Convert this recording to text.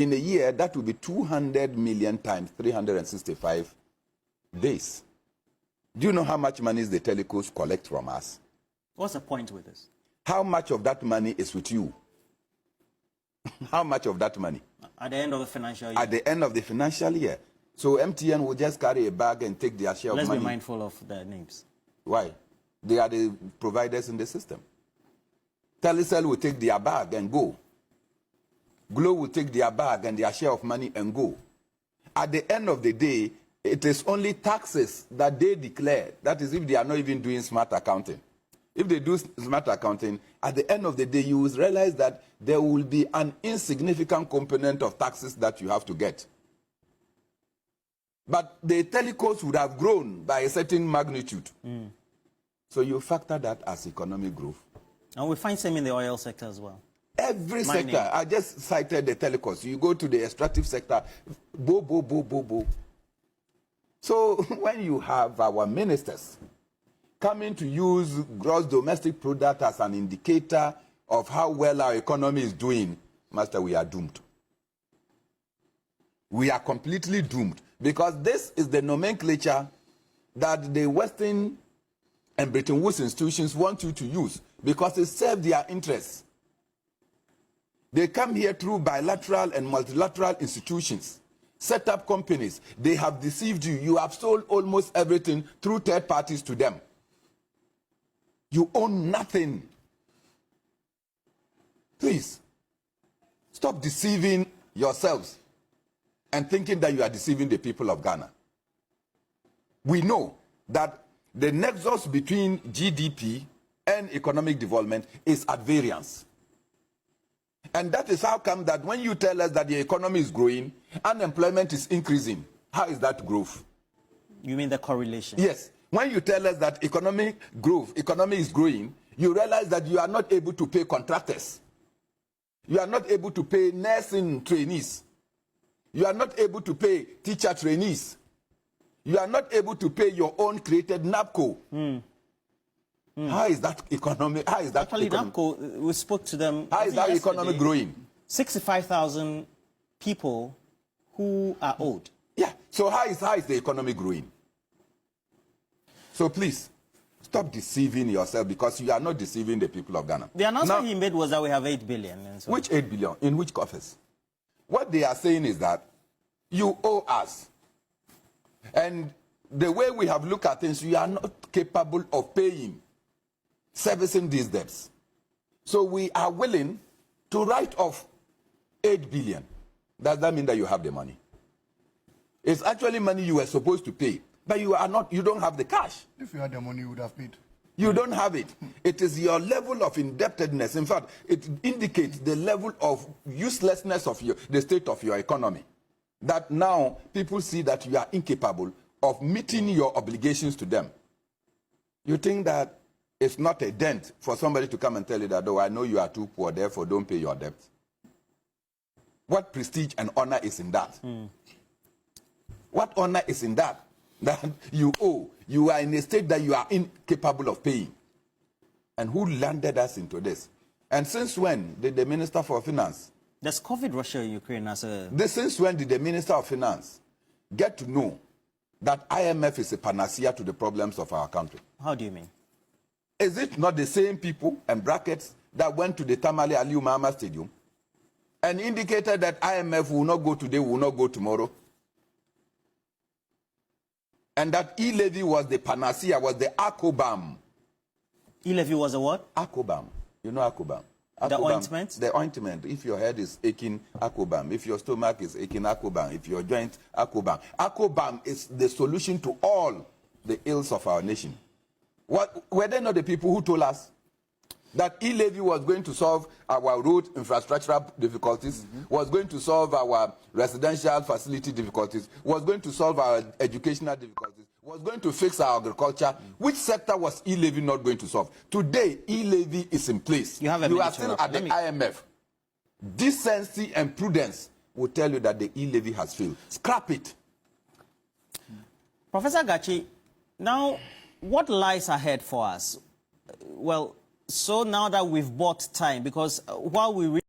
In a year, that will be 200 million times 365 days. Do you know how much money the telecos collect from us? What's the point with this? How much of that money is with you? How much of that money? At the end of the financial year. At the end of the financial year. So MTN will just carry a bag and take their share of money. Let's be mindful of their names. Why? They are the providers in the system. Telecel will take their bag and go. Glo will take their bag and their share of money and go. At the end of the day, it is only taxes that they declare. That is if they are not even doing smart accounting. If they do smart accounting, at the end of the day, you will realize that there will be an insignificant component of taxes that you have to get. But the telecos would have grown by a certain magnitude. So you factor that as economic growth. And we find same in the oil sector as well. Every Mining. sector. I just cited the telecos. You go to the extractive sector, bo. So when you have our ministers coming to use gross domestic product as an indicator of how well our economy is doing, Master, we are doomed. We are completely doomed, because this is the nomenclature that the Western and Bretton Woods institutions want you to use, because it serves their interests. They come here through bilateral and multilateral institutions, set up companies. They have deceived you. You have sold almost everything through third parties to them. You own nothing. Please, stop deceiving yourselves and thinking that you are deceiving the people of Ghana. We know that the nexus between GDP and economic development is at variance. And that is how come that when you tell us that the economy is growing, unemployment is increasing. How is that growth? You mean the correlation? Yes. When you tell us that economy is growing, you realize that you are not able to pay contractors. You are not able to pay nursing trainees. You are not able to pay teacher trainees. You are not able to pay your own created NAPCO. How is that economy? How is that? Actually, NAPCO, we spoke to them. How is that economy growing? 65,000 people who are owed. Yeah. So how is the economy growing? So please, stop deceiving yourself, because you are not deceiving the people of Ghana. The announcement he made was that we have 8 billion. And so which 8 billion? In which coffers? What they are saying is that you owe us. And the way we have looked at things, we are not capable of paying, servicing these debts. So we are willing to write off 8 billion. Does that mean that you have the money? It's actually money you were supposed to pay, but you don't have the cash. If you had the money, you would have paid. You don't have it. It is your level of indebtedness. In fact, it indicates the level of uselessness of the state of your economy. That now people see that you are incapable of meeting your obligations to them. You think that it's not a dent for somebody to come and tell you that, oh, I know you are too poor, therefore don't pay your debt. What prestige and honor is in that? What honor is in that? That you owe. You are in a state that you are incapable of paying. And who landed us into this? And since when did the Minister for Finance... Does COVID Russia Ukraine as a... Since when did the Minister of Finance get to know that IMF is a panacea to the problems of our country? How do you mean? Is it not the same people and brackets that went to the Tamale Aliu Mahama Stadium and indicated that IMF will not go today, will not go tomorrow? And that e-levy was the panacea, was the Akobam. E-levy was a what? Akobam. You know Akobam? The ointment? The ointment. If your head is aching, Akobam. If your stomach is aching, Akobam. If your joint, Akobam. Akobam is the solution to all the ills of our nation. Were they not the people who told us that e-levy was going to solve our road infrastructural difficulties, was going to solve our residential facility difficulties, was going to solve our educational difficulties, was going to fix our agriculture? Which sector was e-levy not going to solve? Today, e-levy is in place. You are still at the IMF. Decency and prudence will tell you that the e-levy has failed. Scrap it. Professor Gachi, now what lies ahead for us? Well, so now that we've bought time, because while we